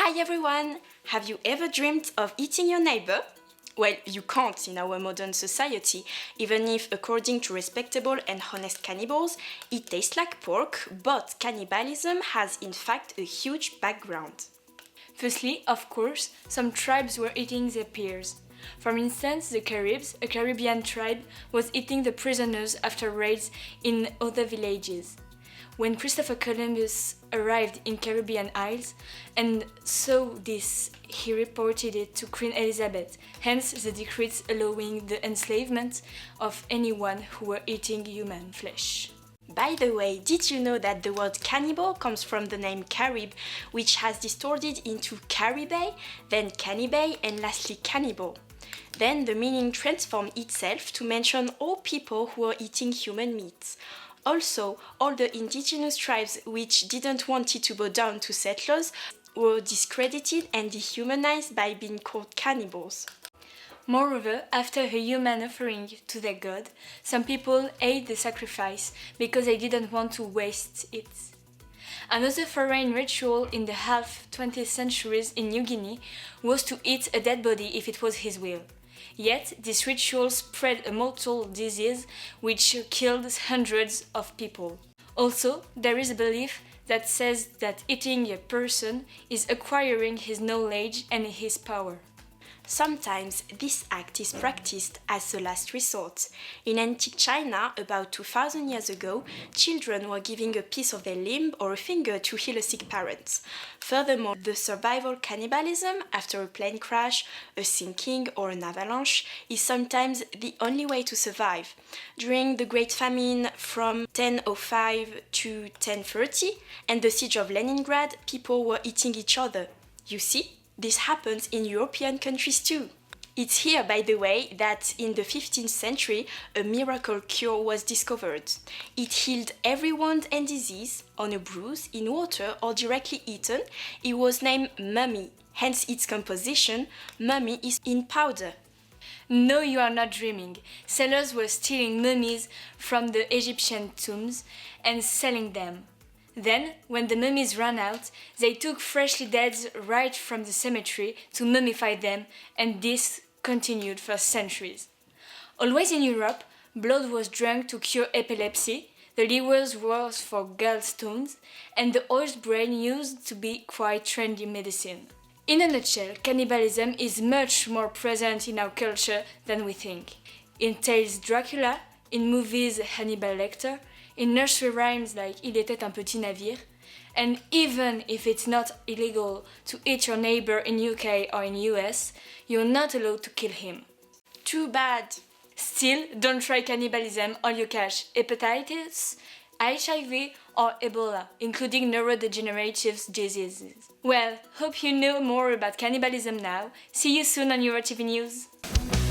Hi everyone! Have you ever dreamed of eating your neighbor? Well, you can't in our modern society, even if, according to respectable and honest cannibals, it tastes like pork, but cannibalism has in fact a huge background. Firstly, of course, some tribes were eating their peers. For instance, the Caribs, a Caribbean tribe, was eating the prisoners after raids in other villages. When Christopher Columbus arrived in Caribbean Isles and saw this, he reported it to Queen Elizabeth, hence the decrees allowing the enslavement of anyone who were eating human flesh. By the way, did you know that the word cannibal comes from the name Carib, which has distorted into Caribe, then Cannibay, and lastly cannibal? Then the meaning transformed itself to mention all people who are eating human meat. Also, all the indigenous tribes which didn't want it to bow down to settlers were discredited and dehumanized by being called cannibals. Moreover, after a human offering to their god, some people ate the sacrifice because they didn't want to waste it. Another foreign ritual in the half-20th centuries in New Guinea was to eat a dead body if it was his will. Yet, this ritual spread a mortal disease which killed hundreds of people. Also, there is a belief that says that eating a person is acquiring his knowledge and his power. Sometimes this act is practiced as a last resort. In antique China, about 2000 years ago, children were giving a piece of their limb or a finger to heal a sick parent. Furthermore, the survival cannibalism after a plane crash, a sinking or an avalanche is sometimes the only way to survive. During the Great Famine from 1005 to 1030 and the siege of Leningrad, people were eating each other. You see? This happens in European countries too. It's here, by the way, that in the 15th century a miracle cure was discovered. It healed every wound and disease on a bruise, in water or directly eaten. It was named mummy, hence its composition. Mummy is in powder. No, you are not dreaming. Sailors were stealing mummies from the Egyptian tombs and selling them. Then, when the mummies ran out, they took freshly dead right from the cemetery to mummify them, and this continued for centuries. Always in Europe, blood was drunk to cure epilepsy, the livers was for gallstones, and the horse brain used to be quite trendy medicine. In a nutshell, cannibalism is much more present in our culture than we think. In tales Dracula, in movies Hannibal Lecter, in nursery rhymes like Il était un petit navire, and even if it's not illegal to eat your neighbor in UK or in US, you're not allowed to kill him. Too bad! Still, don't try cannibalism or you catch hepatitis, HIV or Ebola, including neurodegenerative diseases. Well, hope you know more about cannibalism now. See you soon on EUROTVNEWS.